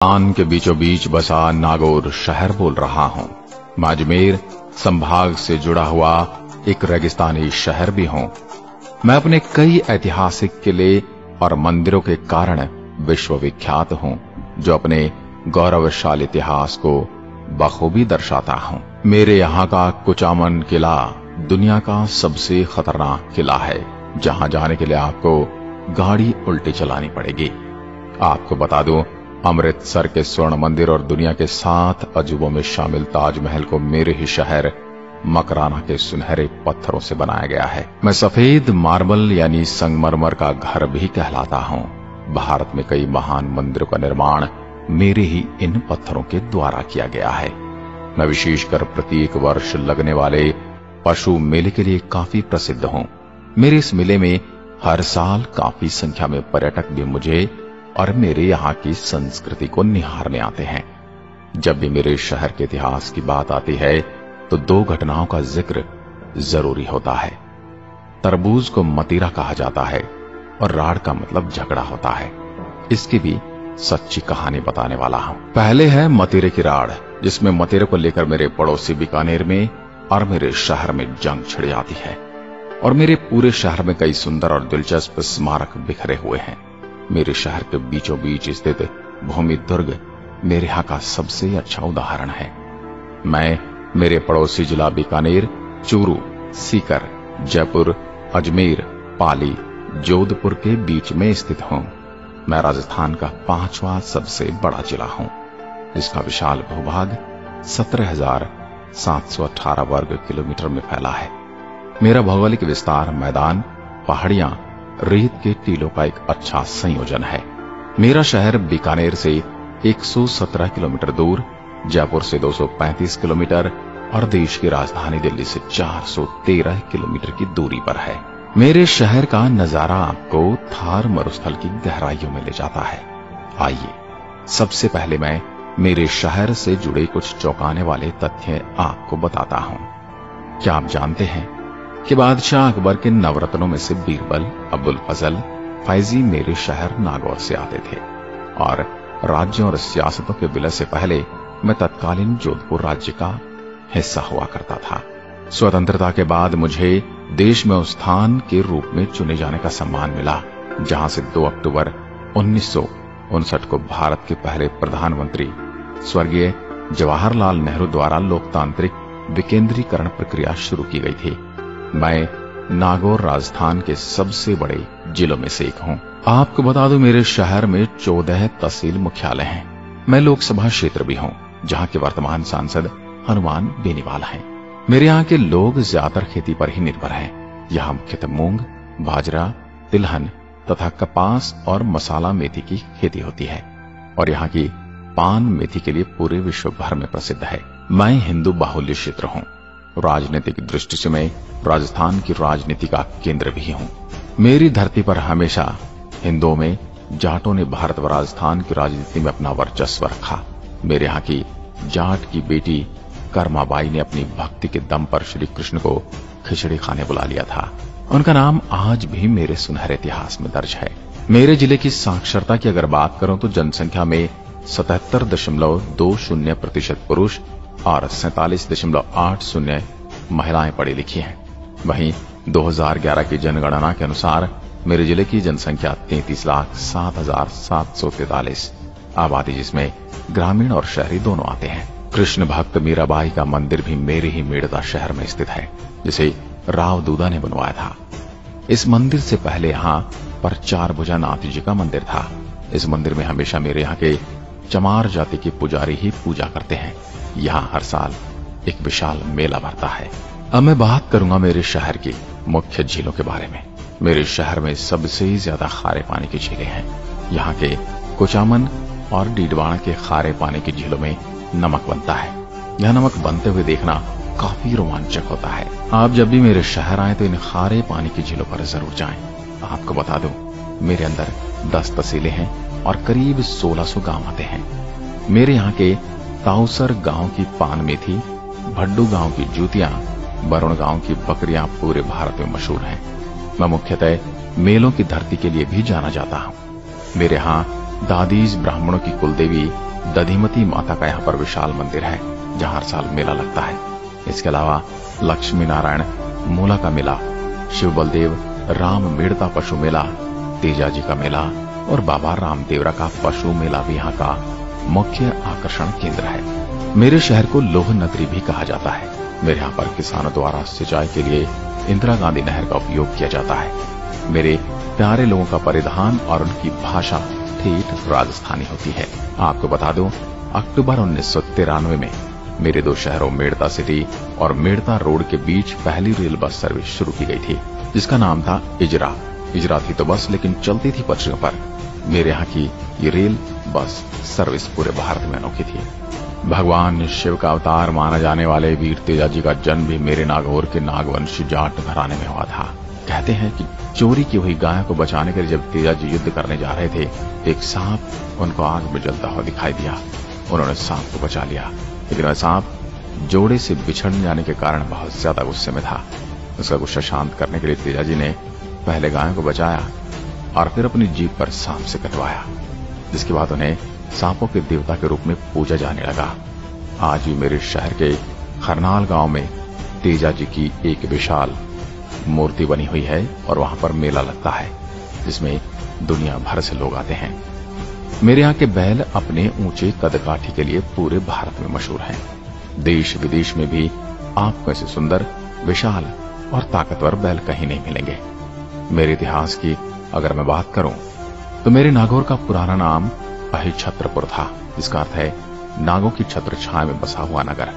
आन के बीचों बीच बसा नागौर शहर बोल रहा हूं। मैं अजमेर संभाग से जुड़ा हुआ एक रेगिस्तानी शहर भी हूं। मैं अपने कई ऐतिहासिक किले और मंदिरों के कारण विश्वविख्यात हूं, जो अपने गौरवशाली इतिहास को बखूबी दर्शाता हूं। मेरे यहाँ का कुचामन किला दुनिया का सबसे खतरनाक किला है, जहां जाने के लिए आपको गाड़ी उल्टी चलानी पड़ेगी। आपको बता दूं, अमृतसर के स्वर्ण मंदिर और दुनिया के 7 अजूबों में शामिल ताजमहल को मेरे ही शहर मकराना के सुनहरे पत्थरों से बनाया गया है। मैं सफेद मार्बल यानी संगमरमर का घर भी कहलाता हूं। भारत में कई महान मंदिरों का निर्माण मेरे ही इन पत्थरों के द्वारा किया गया है। मैं विशेषकर प्रत्येक वर्ष लगने वाले पशु मेले के लिए काफी प्रसिद्ध हूं। मेरे इस मेले में हर साल काफी संख्या में पर्यटक भी मुझे और मेरे यहाँ की संस्कृति को निहारने आते हैं। जब भी मेरे शहर के इतिहास की बात आती है तो 2 घटनाओं का जिक्र जरूरी होता है। तरबूज को मतीरा कहा जाता है और राड़ का मतलब झगड़ा होता है। इसकी भी सच्ची कहानी बताने वाला हूं। पहले है मतीरे की राड़, जिसमें मतीरे को लेकर मेरे पड़ोसी बीकानेर में और मेरे शहर में जंग छिड़ जाती है और मेरे पूरे शहर में कई सुंदर और दिलचस्प स्मारक बिखरे हुए हैं। मेरे शहर के बीचों बीच स्थित भूमि दुर्ग मेरे यहाँ का सबसे अच्छा उदाहरण है। मैं मेरे पड़ोसी जिला बीकानेर, चूरू, सीकर, जयपुर, अजमेर, पाली, जोधपुर के बीच में स्थित हूँ। मैं राजस्थान का 5वां सबसे बड़ा जिला हूँ, जिसका विशाल भूभाग 17,718 वर्ग किलोमीटर में फैला है। मेरा भौगोलिक विस्तार मैदान, पहाड़ियां, रेत के टीलों का एक अच्छा संयोजन है। मेरा शहर बीकानेर से 117 किलोमीटर दूर, जयपुर से 235 किलोमीटर और देश की राजधानी दिल्ली से 413 किलोमीटर की दूरी पर है। मेरे शहर का नजारा आपको थार मरुस्थल की गहराइयों में ले जाता है। आइए, सबसे पहले मैं मेरे शहर से जुड़े कुछ चौंकाने वाले तथ्य आपको बताता हूं। क्या आप जानते हैं कि बादशाह अकबर के नवरत्नों में से बीरबल, अब्दुल फजल, फैजी मेरे शहर नागौर से आते थे और राज्यों और सियासतों के विलय से पहले मैं तत्कालीन जोधपुर राज्य का हिस्सा हुआ करता था। स्वतंत्रता के बाद मुझे देश में उस स्थान के रूप में चुने जाने का सम्मान मिला, जहां से 2 अक्टूबर 1959 को भारत के पहले प्रधानमंत्री स्वर्गीय जवाहरलाल नेहरू द्वारा लोकतांत्रिक विकेंद्रीकरण प्रक्रिया शुरू की गई थी। मैं नागौर राजस्थान के सबसे बड़े जिलों में से एक हूं। आपको बता दूं, मेरे शहर में 14 तहसील मुख्यालय हैं। मैं लोकसभा क्षेत्र भी हूं, जहां के वर्तमान सांसद हनुमान बेनीवाल हैं। मेरे यहाँ के लोग ज्यादातर खेती पर ही निर्भर हैं। यहाँ मुख्यतः मूंग, बाजरा, तिलहन तथा कपास और मसाला मेथी की खेती होती है और यहाँ की पान मेथी के लिए पूरे विश्व भर में प्रसिद्ध है। मैं हिंदू बाहुल्य क्षेत्र हूँ। राजनीतिक दृष्टि से मैं राजस्थान की राजनीति का केंद्र भी हूँ। मेरी धरती पर हमेशा हिंदुओं में जाटों ने भारत व राजस्थान की राजनीति में अपना वर्चस्व रखा। मेरे यहाँ की जाट की बेटी कर्माबाई ने अपनी भक्ति के दम पर श्री कृष्ण को खिचड़ी खाने बुला लिया था। उनका नाम आज भी मेरे सुनहरे इतिहास में दर्ज है। मेरे जिले की साक्षरता की अगर बात करूं तो जनसंख्या में 77.20% पुरुष और 47.80 महिलाएं पढ़ी लिखी हैं। वहीं 2011 की जनगणना के अनुसार मेरे जिले की जनसंख्या 33,07,743 आबादी, जिसमें ग्रामीण और शहरी दोनों आते हैं। कृष्ण भक्त मीराबाई का मंदिर भी मेरे ही मेड़ता शहर में स्थित है, जिसे राव दूदा ने बनवाया था। इस मंदिर से पहले यहाँ पर 4 भुजा नाथ जी का मंदिर था। इस मंदिर में हमेशा मेरे यहाँ के चमार जाति के पुजारी ही पूजा करते हैं। यहाँ हर साल एक विशाल मेला भरता है। अब मैं बात करूंगा मेरे शहर की मुख्य झीलों के बारे में। मेरे शहर में सबसे ज्यादा खारे पानी की झीलें हैं। यहाँ के कुचामन और डीडवाना के खारे पानी की झीलों में नमक बनता है। यह नमक बनते हुए देखना काफी रोमांचक होता है। आप जब भी मेरे शहर आए तो इन खारे पानी की झीलों पर जरूर जाएं। आपको बता दूं, मेरे अंदर 10 तहसीलें हैं और करीब 1600 गांव आते हैं। मेरे यहाँ के ताऊसर गांव की पान मेथी, भड्डू गांव की जूतियां, बरुण गांव की बकरियां पूरे भारत में मशहूर हैं। मैं मुख्यतः मेलों की धरती के लिए भी जाना जाता हूँ। मेरे यहाँ दादीज ब्राह्मणों की कुलदेवी दधिमती माता का यहाँ पर विशाल मंदिर है जहाँ हर साल मेला लगता है। इसके अलावा लक्ष्मी नारायण मूला का मेला, शिव बलदेव राम मेड़ता पशु मेला, तेजाजी का मेला और बाबा रामदेवरा का पशु मेला भी यहाँ का मुख्य आकर्षण केंद्र है। मेरे शहर को लोह नगरी भी कहा जाता है। मेरे यहाँ पर किसानों द्वारा सिंचाई के लिए इंदिरा गांधी नहर का उपयोग किया जाता है। मेरे प्यारे लोगों का परिधान और उनकी भाषा ठेठ राजस्थानी होती है। आपको बता दूं, अक्टूबर 1993 में मेरे दो शहरों मेड़ता सिटी और मेड़ता रोड के बीच पहली रेल बस सर्विस शुरू की गई थी, जिसका नाम था इजरा। इजरा थी तो बस, लेकिन चलती थी पटरियों पर। मेरे यहाँ की ये रेल बस सर्विस पूरे भारत में अनोखी थी। भगवान शिव का अवतार माना जाने वाले वीर तेजाजी का जन्म भी मेरे नागौर के नागवंशी जाट घराने में हुआ था। कहते हैं कि चोरी की हुई गाय को बचाने के लिए जब तेजाजी युद्ध करने जा रहे थे, एक सांप उनको आग में जलता हुआ दिखाई दिया। उन्होंने सांप को बचा लिया, लेकिन वह सांप जोड़े से बिछड़ जाने के कारण बहुत ज्यादा गुस्से में था। उसका गुस्सा शांत करने के लिए तेजाजी ने पहले गाय को बचाया और फिर अपनी जीभ पर सांप से कटवाया, जिसके बाद उन्हें सांपों के देवता के रूप में पूजा जाने लगा। आज भी मेरे शहर के खरनाल गांव में तेजाजी की एक विशाल मूर्ति बनी हुई है और वहां पर मेला लगता है, जिसमें दुनिया भर से लोग आते हैं। मेरे यहाँ के बैल अपने ऊंचे कदकाठी के लिए पूरे भारत में मशहूर हैं। देश विदेश में भी आपको ऐसे सुंदर, विशाल और ताकतवर बैल कहीं नहीं मिलेंगे। मेरे इतिहास की अगर मैं बात करूं तो मेरे नागौर का पुराना नाम अहिछत्रपुर था, जिसका अर्थ है नागों की छत्र छाया में बसा हुआ नगर।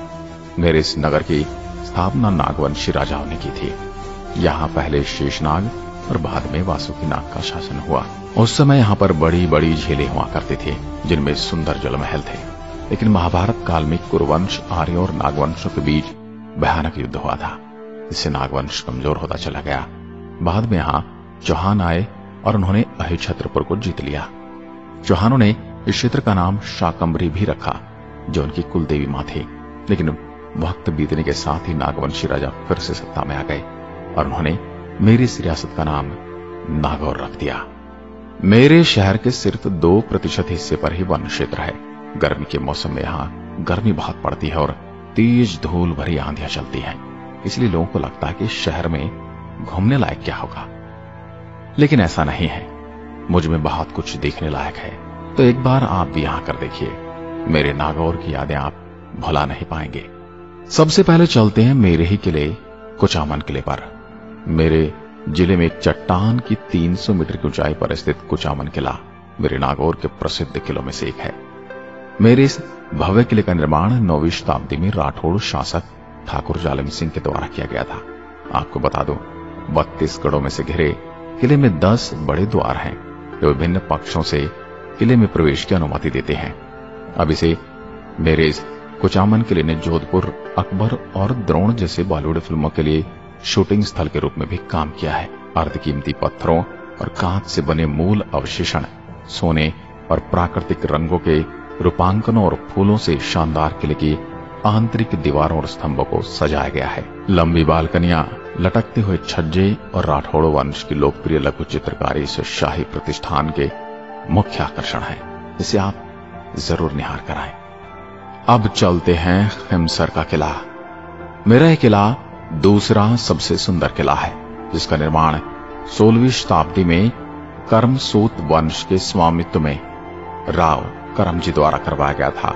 मेरे इस नगर की स्थापना नागवंशी राजाओं ने की थी। यहाँ पहले शेषनाग और बाद में वासुकीनाग का शासन हुआ। उस समय यहाँ पर बड़ी बड़ी झीलें हुआ करती थी, जिनमें सुंदर जल महल थे। लेकिन महाभारत काल में कुरुवंश, आर्य और नागवंशों के बीच भयानक युद्ध हुआ था, इससे नागवंश कमजोर होता चला गया। बाद में यहाँ चौहान आए और उन्होंने अहिछत्रपुर को जीत लिया। चौहानों ने इस क्षेत्र का नाम शाकंभरी भी रखा, जो उनकी कुल देवी मां थी। लेकिन वक्त बीतने के साथ ही नागवंशी राजा फिर से सत्ता में आ गए और उन्होंने मेरी इस रियासत का नाम नागौर रख दिया। मेरे शहर के सिर्फ 2% हिस्से पर ही वन क्षेत्र है। गर्मी के मौसम में यहाँ गर्मी बहुत पड़ती है और तेज धूल भरी आंधियां चलती हैं, इसलिए लोगों को लगता है कि शहर में घूमने लायक क्या होगा, लेकिन ऐसा नहीं है। मुझ में बहुत कुछ देखने लायक है, तो एक बार आप भी यहाँ कर देखिए। मेरे नागौर की यादें आप भुला नहीं पाएंगे। सबसे पहले चलते हैं मेरे ही किले कुचामन किले पर। मेरे जिले में एक चट्टान की 300 मीटर की ऊंचाई पर स्थित कुचामन किला मेरे नागौर के प्रसिद्ध किलों में से एक है। मेरे इस भव्य किले का निर्माण 9वीं शताब्दी में राठौड़ शासक ठाकुर जालिम सिंह के द्वारा किया गया था। आपको बता दूं, 32 गढ़ों में से घिरे किले में 10 बड़े द्वार हैं, जो विभिन्न पक्षों से किले में प्रवेश की अनुमति देते हैं। अब इसे मेरे इस कुचामन किले ने जोधपुर, अकबर और द्रोण जैसे बॉलीवुड फिल्मों के लिए शूटिंग स्थल के रूप में भी काम किया है। अर्धकीमती पत्थरों और कांच से बने मूल अवशेषण, सोने और प्राकृतिक रंगों के रूपांकनों और फूलों से शानदार किले की आंतरिक दीवारों और स्तंभों को सजाया गया है। लंबी बालकनियां, लटकते हुए छज्जे और राठौड़ वंश की लोकप्रिय लघु चित्रकारी इस शाही प्रतिष्ठान के मुख्य आकर्षण है, जिसे आप जरूर निहार कर आएं। अब चलते हैं खिमसर का किला। मेरा यह किला दूसरा सबसे सुंदर किला है, जिसका निर्माण 16वीं शताब्दी में कर्मसूत वंश के स्वामित्व में राव करमजी द्वारा करवाया गया था,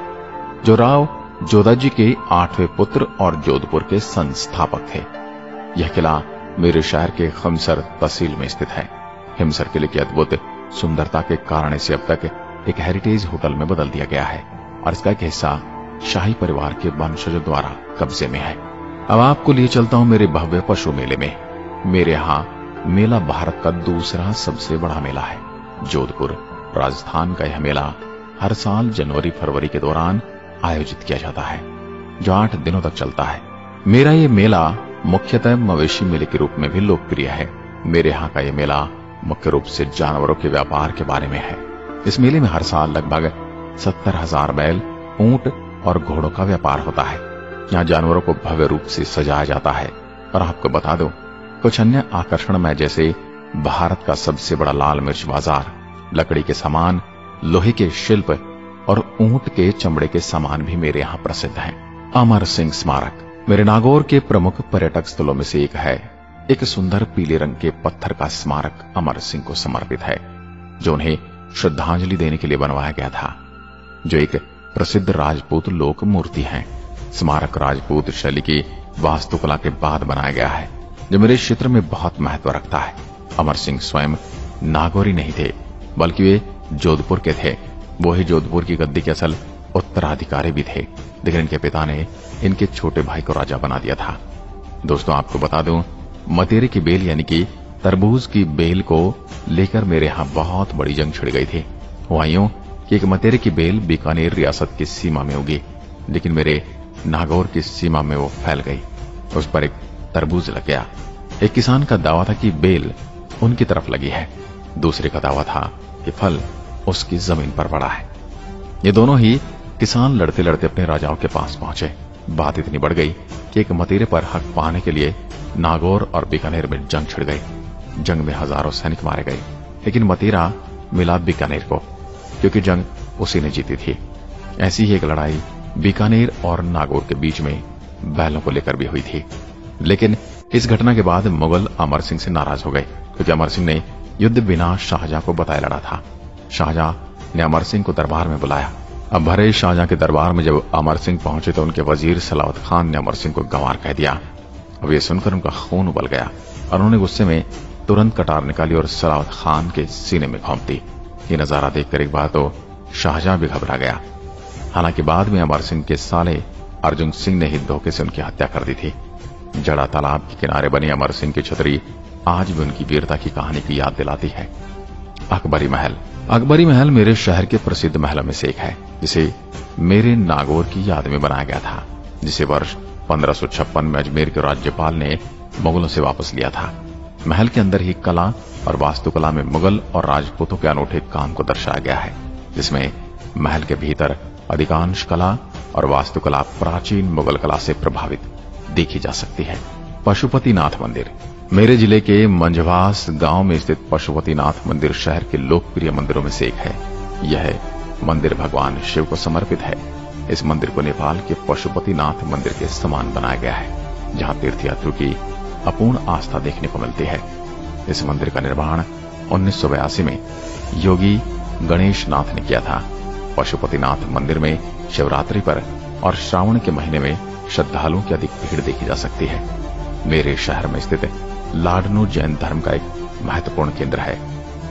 जो राव जोधाजी के 8वें पुत्र और जोधपुर के संस्थापक थे। यह किला मेरे शहर के खिमसर तहसील में स्थित है। खिमसर किले की अद्भुत सुंदरता के कारण इसे अब तक एक हेरिटेज होटल में बदल दिया गया है और इसका एक हिस्सा शाही परिवार के वंशजों द्वारा कब्जे में है। अब आपको लिए चलता हूं मेरे भव्य पशु मेले में। मेरे यहाँ मेला भारत का दूसरा सबसे बड़ा मेला है। जोधपुर, राजस्थान का यह मेला हर साल जनवरी-फरवरी के दौरान आयोजित किया जाता है, जो 8 दिनों तक चलता है। मेरा ये मेला मुख्यतः मवेशी मेले के रूप में भी लोकप्रिय है। मेरे यहाँ का ये मेला मुख्य रूप से जानवरों के व्यापार के बारे में है। इस मेले में हर साल लगभग 70,000 बैल, ऊंट और घोड़ों का व्यापार होता है। यहाँ जानवरों को भव्य रूप से सजाया जाता है। और आपको बता दूं, कुछ अन्य आकर्षण में जैसे भारत का सबसे बड़ा लाल मिर्च बाजार, लकड़ी के सामान, लोहे के शिल्प, और ऊंट के चमड़े के सामान भी मेरे यहाँ प्रसिद्ध हैं। अमर सिंह स्मारक मेरे नागौर के प्रमुख पर्यटक स्थलों में से एक है। एक सुंदर पीले रंग के पत्थर का स्मारक अमर सिंह को समर्पित है, जो उन्हें श्रद्धांजलि देने के लिए बनवाया गया था, जो एक प्रसिद्ध राजपूत लोक मूर्ति है। स्मारक राजपूत शैली की वास्तुकला के बाद बनाया गया है, जो मेरे क्षेत्र में बहुत महत्व रखता है। अमर सिंह स्वयं नागौरी नहीं थे, बल्कि वे जोधपुर के थे। वो ही जोधपुर की गद्दी के असल उत्तराधिकारी भी थे, लेकिन इनके पिता ने इनके छोटे भाई को राजा बना दिया था। दोस्तों, आपको बता दूं, मतेरे की बेल यानी कि तरबूज की बेल को लेकर मेरे यहाँ बहुत बड़ी जंग छिड़ गई थी। हुआ यूं कि एक मतेरे की बेल बीकानेर रियासत की सीमा में उगी, लेकिन मेरे नागौर की सीमा में वो फैल गई। उस पर एक तरबूज लग गया। एक किसान का दावा था कि बेल उनकी तरफ लगी है, दूसरे का दावा था कि फल उसकी जमीन पर पड़ा है। ये दोनों ही किसान लड़ते लड़ते अपने राजाओं के पास पहुंचे। बात इतनी बढ़ गई कि एक मतेरे पर हक पाने के लिए नागौर और बीकानेर में जंग छिड़ गई। जंग में हजारों सैनिक मारे गए, लेकिन मतेरा मिला बीकानेर को, क्योंकि जंग उसी ने जीती थी। ऐसी ही एक लड़ाई बीकानेर और नागौर के बीच में बैलों को लेकर भी हुई थी। लेकिन इस घटना के बाद मुगल अमर सिंह से नाराज हो गए, क्योंकि अमर सिंह ने युद्ध बिना शाहजहां को बताए लड़ा था। शाहजहां ने अमर सिंह को दरबार में बुलाया। अब भरे शाहजहां के दरबार में जब अमर सिंह पहुंचे तो उनके वजीर सलावत खान ने अमर सिंह को गंवार कह दिया। अब ये सुनकर उनका खून उबल गया और उन्होंने गुस्से में तुरंत कटार निकाली और सलावत खान के सीने में घोंप दी। ये नजारा देखकर एक बार तो शाहजहां भी घबरा गया। हालांकि बाद में अमर सिंह के साले अर्जुन सिंह ने ही धोखे से उनकी हत्या कर दी थी। जड़ा तालाब के किनारे बनी अमर सिंह की छतरी आज भी उनकी वीरता की कहानी की याद दिलाती है। अकबरी महल मेरे शहर के प्रसिद्ध महलों में से एक है, जिसे मेरे नागौर की याद में बनाया गया था, जिसे वर्ष 1556 में अजमेर के राज्यपाल ने मुगलों से वापस लिया था। महल के अंदर ही कला और वास्तुकला में मुगल और राजपूतों के अनूठे काम को दर्शाया गया है, जिसमें महल के भीतर अधिकांश कला और वास्तुकला प्राचीन मुगल कला से प्रभावित देखी जा सकती है। पशुपतिनाथ मंदिर मेरे जिले के मंझवास गांव में स्थित पशुपतिनाथ मंदिर शहर के लोकप्रिय मंदिरों में से एक है। यह मंदिर भगवान शिव को समर्पित है। इस मंदिर को नेपाल के पशुपतिनाथ मंदिर के समान बनाया गया है, जहां तीर्थयात्रियों की अपूर्ण आस्था देखने को मिलती है। इस मंदिर का निर्माण 1982 में योगी गणेश नाथ ने किया था। पशुपतिनाथ मंदिर में शिवरात्रि पर और श्रावण के महीने में श्रद्धालुओं की अधिक भीड़ देखी जा सकती है। मेरे शहर में स्थित लाडनू जैन धर्म का एक महत्वपूर्ण केंद्र है,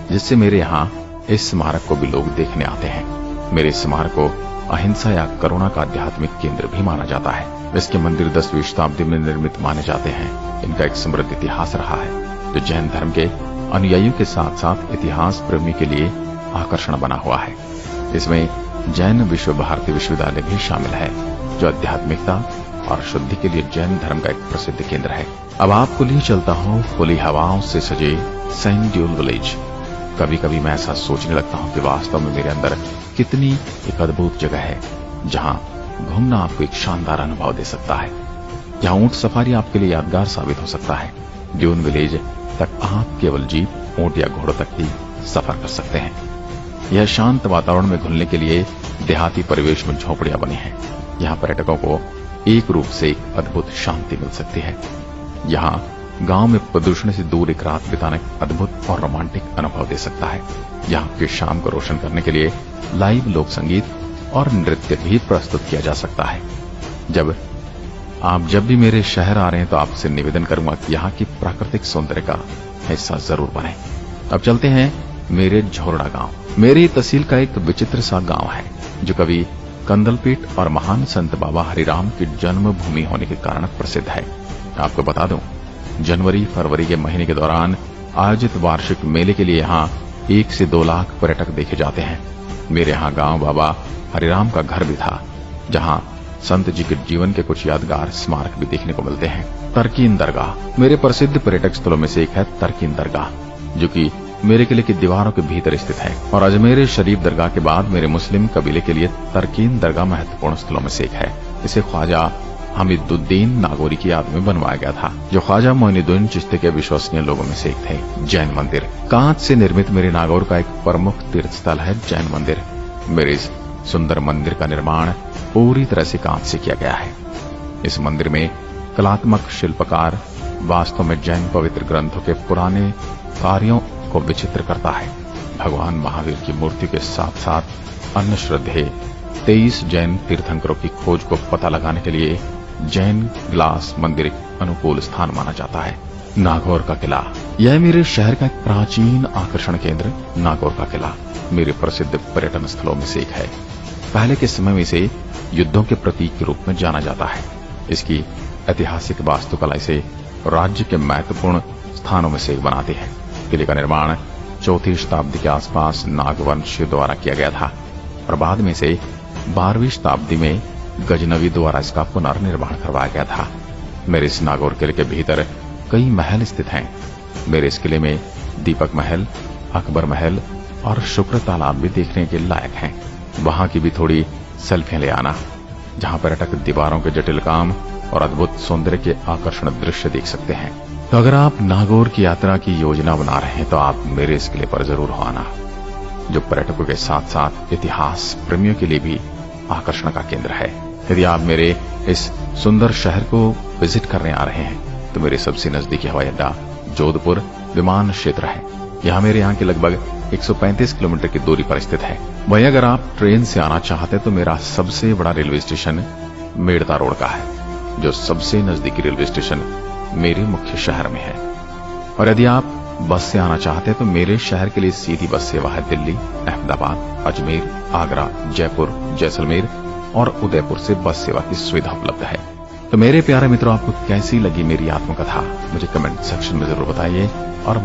जिससे मेरे यहाँ इस स्मारक को भी लोग देखने आते हैं। मेरे स्मारक को अहिंसा या करुणा का आध्यात्मिक केंद्र भी माना जाता है। इसके मंदिर 10वीं शताब्दी में निर्मित माने जाते हैं। इनका एक समृद्ध इतिहास रहा है, जो जैन धर्म के अनुयायियों के साथ साथ इतिहास प्रेमी के लिए आकर्षण बना हुआ है। इसमें जैन विश्व भारती विश्वविद्यालय भी शामिल है, जो आध्यात्मिकता और शुद्धि के लिए जैन धर्म का एक प्रसिद्ध केंद्र है। अब आपको लिए चलता हूँ खुली हवाओं से सजे सैंड ड्यून विलेज। कभी कभी मैं ऐसा सोचने लगता हूँ कि वास्तव में मेरे अंदर कितनी एक अद्भुत जगह है, जहाँ घूमना आपको एक शानदार अनुभव दे सकता है। यहाँ ऊंट सफारी आपके लिए यादगार साबित हो सकता है। ड्यून विलेज तक आप केवल जीप, ऊंट या घोड़ों तक ही सफर कर सकते हैं। यह शांत वातावरण में घुलने के लिए देहाती परिवेश में झोपड़ियां बनी हैं। यहाँ पर्यटकों को एक रूप से एक अद्भुत शांति मिल सकती है। यहाँ गांव में प्रदूषण से दूर एक रात बिताना एक अद्भुत और रोमांटिक अनुभव दे सकता है। यहाँ की शाम को रोशन करने के लिए लाइव लोक संगीत और नृत्य भी प्रस्तुत किया जा सकता है। जब भी मेरे शहर आ रहे हैं तो आपसे निवेदन करूंगा कि यहाँ की प्राकृतिक सौंदर्य का हिस्सा जरूर बने। अब चलते हैं मेरे झोरड़ा गांव। मेरी तहसील का एक विचित्र सा गांव है, जो कवि कंदलपीठ और महान संत बाबा हरिराम की जन्मभूमि होने के कारण प्रसिद्ध है। आपको बता दूं, जनवरी फरवरी के महीने के दौरान आयोजित वार्षिक मेले के लिए यहाँ 1 से 2 लाख पर्यटक देखे जाते हैं। मेरे यहाँ गांव बाबा हरिराम का घर भी था, जहाँ संत जी के जीवन के कुछ यादगार स्मारक भी देखने को मिलते हैं। तरकीन दरगाह मेरे प्रसिद्ध पर्यटक स्थलों में से एक है। तरकीन दरगाह, जो कि मेरे किले की दीवारों के भीतर स्थित है, और अजमेर शरीफ दरगाह के बाद मेरे मुस्लिम कबीले के लिए तरकीन दरगाह महत्वपूर्ण स्थलों में से एक है। इसे ख्वाजा हमीदुद्दीन नागौरी की याद में बनवाया गया था, जो ख्वाजा मोइनुद्दीन चिश्ती के विश्वसनीय लोगों में से एक थे। जैन मंदिर कांच से निर्मित मेरे नागौर का एक प्रमुख तीर्थ स्थल है जैन मंदिर। मेरे इस सुंदर मंदिर का निर्माण पूरी तरह से कांच से किया गया है। इस मंदिर में कलात्मक शिल्पकार वास्तव में जैन पवित्र ग्रंथों के पुराने कार्यों को विचित्र करता है। भगवान महावीर की मूर्ति के साथ साथ अन्य श्रद्धेय 23 जैन तीर्थंकरों की खोज को पता लगाने के लिए जैन ग्लास मंदिर एक अनुकूल स्थान माना जाता है। नागौर का किला, यह मेरे शहर का एक प्राचीन आकर्षण केंद्र नागौर का किला मेरे प्रसिद्ध पर्यटन स्थलों में से एक है। पहले के समय में इसे युद्धों के प्रतीक के रूप में जाना जाता है। इसकी ऐतिहासिक वास्तुकला इसे राज्य के महत्वपूर्ण स्थानों में से एक बनाती है। किले का निर्माण 4वीं शताब्दी के आसपास नागवंशियों द्वारा किया गया था और बाद में से 12वीं शताब्दी में गजनवी द्वारा इसका पुनर्निर्माण करवाया गया था। मेरे इस नागौर किले के भीतर कई महल स्थित हैं। मेरे इस किले में दीपक महल, अकबर महल और शुक्र तालाब भी देखने के लायक हैं। वहां की भी थोड़ी सेल्फियां ले आना, जहां पर्यटक दीवारों के जटिल काम और अद्भुत सौंदर्य के आकर्षण दृश्य देख सकते हैं। तो अगर आप नागौर की यात्रा की योजना बना रहे हैं तो आप मेरे इस किले पर जरूर हो आना, जो पर्यटकों के साथ साथ इतिहास प्रेमियों के लिए भी आकर्षण का केंद्र है। यदि आप मेरे इस सुंदर शहर को विजिट करने आ रहे हैं तो मेरे सबसे नजदीकी हवाई अड्डा जोधपुर विमान क्षेत्र है। यहाँ मेरे यहाँ के लगभग 135 किलोमीटर की दूरी पर स्थित है। वहीं अगर आप ट्रेन से आना चाहते तो मेरा सबसे बड़ा रेलवे स्टेशन मेड़ता रोड का है, जो सबसे नजदीकी रेलवे स्टेशन मेरे मुख्य शहर में है। और यदि आप बस से आना चाहते हैं तो मेरे शहर के लिए सीधी बस सेवा है दिल्ली, अहमदाबाद, अजमेर, आगरा, जयपुर, जैसलमेर और उदयपुर से बस सेवा की सुविधा उपलब्ध है। तो मेरे प्यारे मित्रों, आपको कैसी लगी मेरी आत्मकथा मुझे कमेंट सेक्शन में जरूर बताइए और